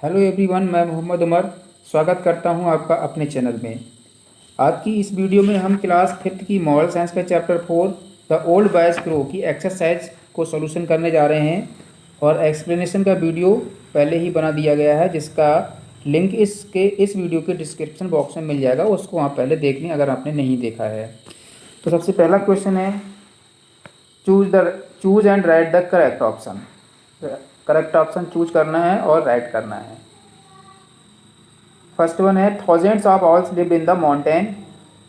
Hello everyone, मैं मोहम्मद उमर स्वागत करता हूं आपका अपने चैनल में। आज की इस वीडियो में हम क्लास 5th की मॉरल साइंस का chapter 4 the old boys grow की एक्सरसाइज को सॉल्यूशन करने जा रहे हैं और एक्सप्लेनेशन का वीडियो पहले ही बना दिया गया है, जिसका लिंक इस वीडियो के डिस्क्रिप्शन बॉक्स में मिल जाएगा। उसको आप पहले देख लें अगर आपने नहीं देखा है। तो सबसे पहला क्वेश्चन है, choose and write the correct option. Correct option choose करना है और राइट करना है। फर्स्ट वन है, thousands of owls lived in the mountain.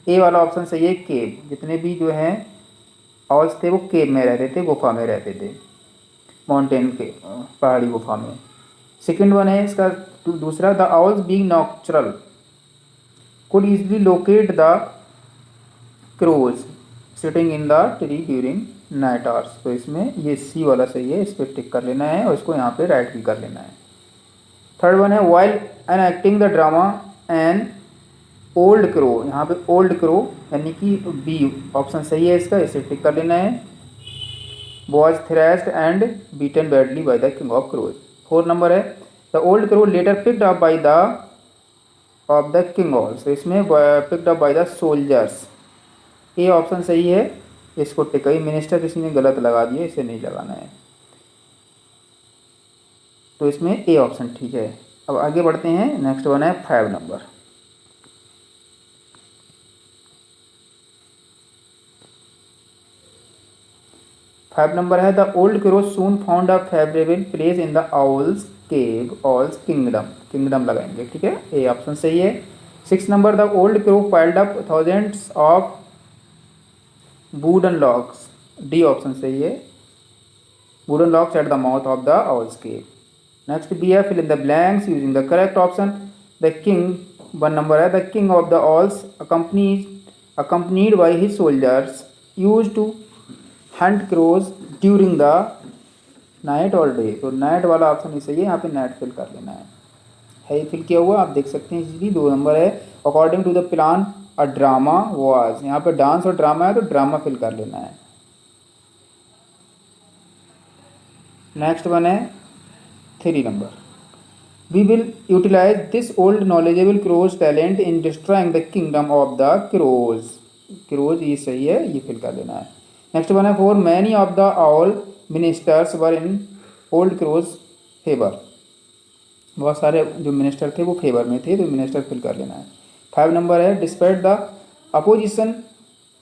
A वाला ऑप्शन सही है, केव। जितने भी जो हैं ऑल्स थे वो केव में रहते थे, गुफा में रहते थे, माउंटेन के पहाड़ी गुफा में। सेकंड वन है इसका दूसरा, the owls being nocturnal could easily locate the crows sitting in the tree during night hours. तो इसमें ये सी वाला सही है, इस पर टिक कर लेना है और इसको यहाँ पे राइट भी कर लेना है। थर्ड वन है, while enacting the drama an old crow. यहाँ पे ओल्ड क्रो यानी कि बी ऑप्शन सही है इसका, इसे टिक कर लेना है। Was thrashed and beaten badly by the king of crows. Fourth number है, the old crow later picked up by the of the king also. इसमें picked up by the soldiers. A option सही है, इसको टिक। Minister किसी ने गलत लगा दिया, इसे नहीं लगाना है, तो इसमें ए ऑप्शन ठीक है। अब आगे बढ़ते हैं, नेक्स्ट वन है 5 नंबर। फाइव नंबर है, the old crow soon found a favourable place in the owls cave owls kingdom. Kingdom लगाएंगे, ठीक है, ए ऑप्शन सही है। 6 number, the old crow piled up thousands of wooden logs. D option सही है, wooden logs at the mouth of the owls cave. Next B है, fill in the blanks using the correct option. The king, 1 number है, the king of the owls accompanied by his soldiers used to hunt crows during the night or day। तो night वाला option ही सही है, यहाँ पे night fill कर लेना है फिल किया हुआ, आप देख सकते हैं इजीली। 2 नंबर है, according to the plan a drama was. यहाँ पे डांस और ड्रामा है तो ड्रामा फिल कर लेना है। नेक्स्ट वन है 3 नंबर, we will utilise this old knowledgeable crows talent in destroying the kingdom of the crows. Crows ये सही है, ये फिल कर लेना है। नेक्स्ट वन है, for many of the all ministers were in old crows favour. बहुत सारे जो मिनिस्टर थे वो फेवर में थे, तो मिनिस्टर फिल कर लेना है। 5 नंबर है, despite the opposition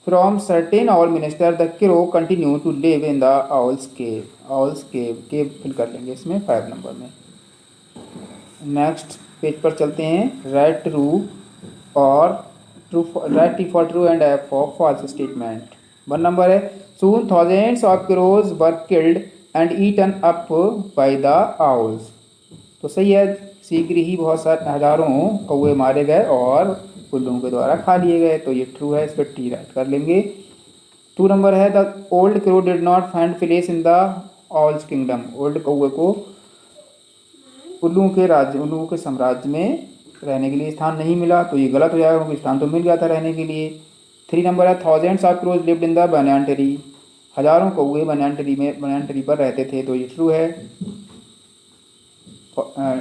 from certain old minister the crow continue to live in the owls cave. Owls cave, cave fill कर लेंगे इसमें 5 नंबर में। नेक्स्ट पेज पर चलते हैं, राइट ट्रू और true, write T for true and F for false statement. 1 number है, soon thousands of crows were killed and eaten up by the owls. तो सही है, शीघ्र ही बहुत सारे हजारों कौवे मारे गए और उल्लुओं के द्वारा खा लिए गए, तो ये ट्रू है, इस पर टी राइट कर लेंगे। 2 नंबर है, the old crow did not find place in the owls kingdom. Old कौवे को उल्लुओं के साम्राज्य में रहने के लिए स्थान नहीं मिला, तो ये गलत हो जाएगा क्योंकि स्थान तो मिल गया था रहने के लिए। 3 नंबर है, thousands of crows lived in the banyan tree. हजारों कौवे बनयान ट्री पर रहते थे, तो ये ट्रू है,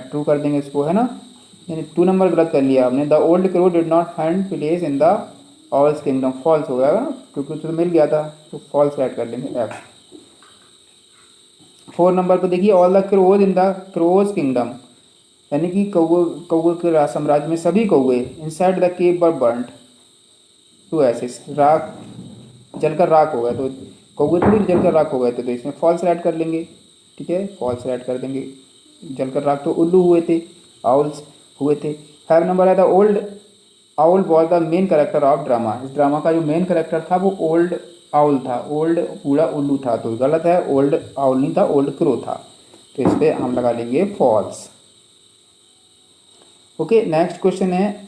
ट्रू कर देंगे इसको, है ना। यानी 2 नंबर गलत कर लिया आपने। The old crow did not find place in the owls kingdom, false हो गया क्योंकि तो मिल गया था, तो फॉल्स ऐड कर लेंगे, एफ। 4 नंबर पर देखिए, all the crows in the crows kingdom, यानी कि कौवे के साम्राज्य में सभी कौवे inside the cave were burned to ashes. राख जलकर राख हो गए, तो कौवे थोड़ी जलकर राख हो गए थे, तो इसमें फॉल्स ऐड कर लेंगे, ठीक है, फॉल्स ऐड कर देंगे। जलकर राख तो उल्लू हुए थे, आउल्स हुए थे। 5 नंबर है, the old owl was the main character of drama. इस ड्रामा का जो मेन कैरेक्टर था वो ओल्ड आउल था, ओल्ड पूरा उल्लू था, तो गलत है, ओल्ड आउल नहीं था, ओल्ड क्रो था, तो इस पर हम लगा लेंगे फॉल्स। ओके, नेक्स्ट क्वेश्चन है,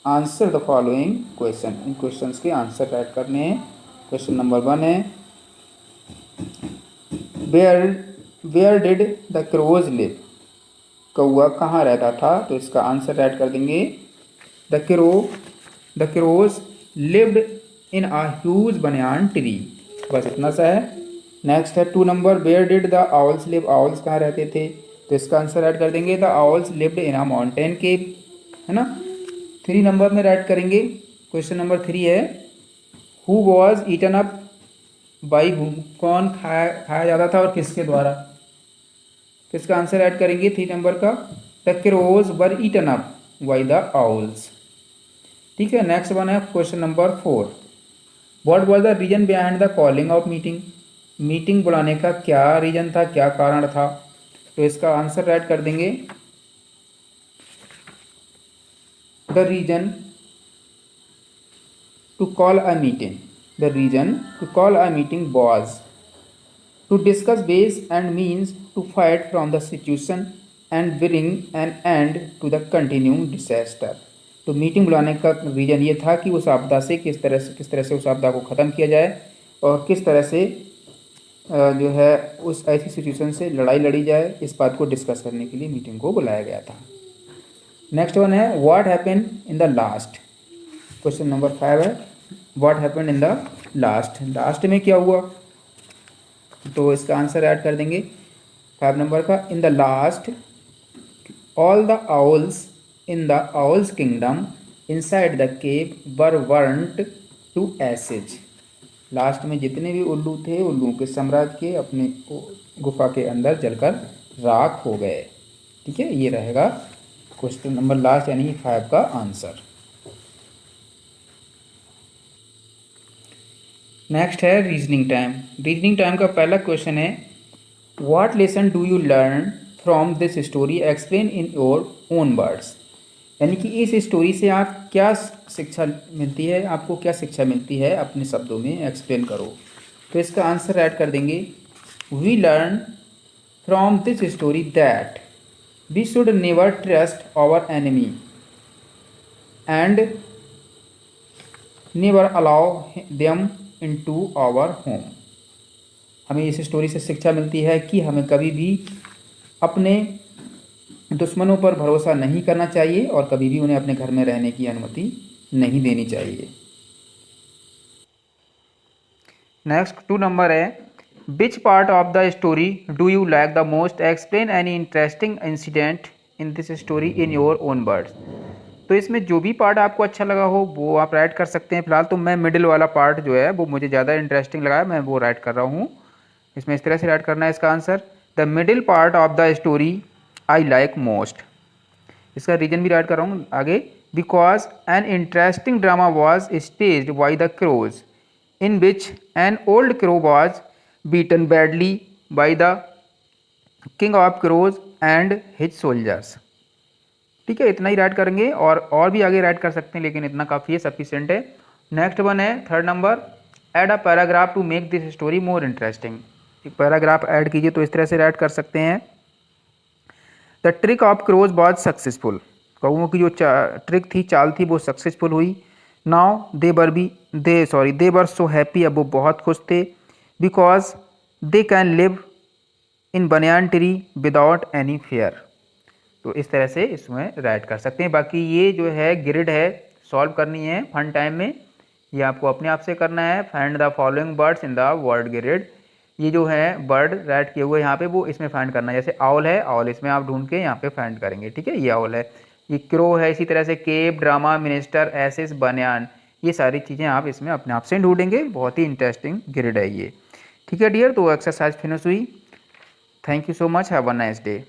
आंसर द फॉलोइंग क्वेश्चन। इन क्वेश्चंस के आंसर राइट करने हैं। क्वेश्चन नंबर 1 है, where did the crows live. कौआ कहाँ रहता था, तो इसका आंसर राइट कर देंगे, the crows lived in a huge banyan tree. बस इतना सा है। नेक्स्ट है 2 number, where did the owls live. Owls कहाँ रहते थे, तो इसका आंसर ऐड कर देंगे the owls lived in a mountain cave, है ना। 3 नंबर में ऐड करेंगे, क्वेश्चन नंबर 3 है who was eaten up by whom, कौन खाया जाता था और किसके द्वारा। तो इसका आंसर ऐड करेंगे 3 नंबर का the crows were eaten up by the owls. ठीक है, नेक्स्ट वन है question number 4 what was the reason behind the calling of meeting, meeting बुलाने का क्या रीजन था, क्या कारण था। तो इसका आंसर ऐड कर देंगे the reason to call a meeting, the reason to call a meeting was to discuss ways and means to fight from the situation and bring an end to the continuing disaster। तो meeting बुलाने का reason ये था कि उस आपदा से किस तरह से उस आपदा को ख़त्म किया जाए और किस तरह से जो है उस ऐसी सिचुएशन से लड़ाई लड़ी जाए, इस बात को डिस्कस करने के लिए मीटिंग को बुलाया गया था। नेक्स्ट वन है what happened in the last, question number 5 है what happened in the last, last में क्या हुआ। तो इसका आंसर ऐड कर देंगे 5 नंबर का in the last all the owls in the owls kingdom inside the cave were burnt to ashes. Last में जितने भी उल्लू थे, उल्लू के साम्राज्य के अपने गुफा के अंदर जलकर राख हो गए। ठीक है, ये रहेगा क्वेश्चन नंबर लास्ट यानी 5 का आंसर। नेक्स्ट है रीजनिंग टाइम। रीजनिंग टाइम का पहला क्वेश्चन है what lesson do you learn from this story explain in your own words, यानी कि इस स्टोरी से आप क्या शिक्षा मिलती है, आपको क्या शिक्षा मिलती है अपने शब्दों में एक्सप्लेन करो। तो इसका आंसर ऐड कर देंगे we learn from this story that we should never trust our enemy and never allow them into our home. हमें इस स्टोरी से शिक्षा मिलती है कि हमें कभी भी अपने दुश्मनों पर भरोसा नहीं करना चाहिए और कभी भी उन्हें अपने घर में रहने की अनुमति नहीं देनी चाहिए। नेक्स्ट 2 नंबर है which part of the story do you like the most explain any interesting incident in this story in your own words. तो इसमें जो भी पार्ट आपको अच्छा लगा हो वो आप राइट कर सकते हैं। फिलहाल तो मैं मिडिल वाला पार्ट जो है वो मुझे ज़्यादा इंटरेस्टिंग लगा है, मैं वो राइट कर रहा हूँ। इसमें इस तरह से राइट करना है इसका answer the middle part of the story I like most. इसका रीजन भी राइट कर रहा हूँ आगे because an interesting drama was staged by the crows in which an old crow was beaten badly by the king of crows and his soldiers. ठीक है, इतना ही right करेंगे और भी आगे राइट कर सकते हैं लेकिन इतना काफ़ी है, सफिशिएंट है। नेक्स्ट वन है 3rd number add a paragraph to make this story more interesting. एक पैराग्राफ ऐड कीजिए, तो इस तरह से राइट कर सकते हैं the trick of crows was successful. कौओं की जो ट्रिक थी, चाल थी, वो सक्सेसफुल हुई। Now they were so happy, अब वो बहुत खुश थे because they can live in banyan tree without any fair. तो इस तरह से इसमें राइट कर सकते हैं। बाकी ये जो है ग्रिड है सॉल्व करनी है फन टाइम में, ये आपको अपने आप से करना है। Find the following birds in the word grid, ये जो है बर्ड राइट किए हुए यहाँ पे वो इसमें फाइंड करना है। जैसे आउल है, आउल इसमें आप ढूंढ के यहाँ पे फाइंड करेंगे। ठीक है, ये आउल है, ये क्रो है, इसी तरह से केप, ड्रामा, मिनिस्टर, एसिस, बनियान, ये सारी चीज़ें आप इसमें अपने आप से ढूंढेंगे। बहुत ही इंटरेस्टिंग ग्रिड है ये। ठीक है डियर, तो एक्सरसाइज फिनिश हुई। Thank you so much, have a nice day.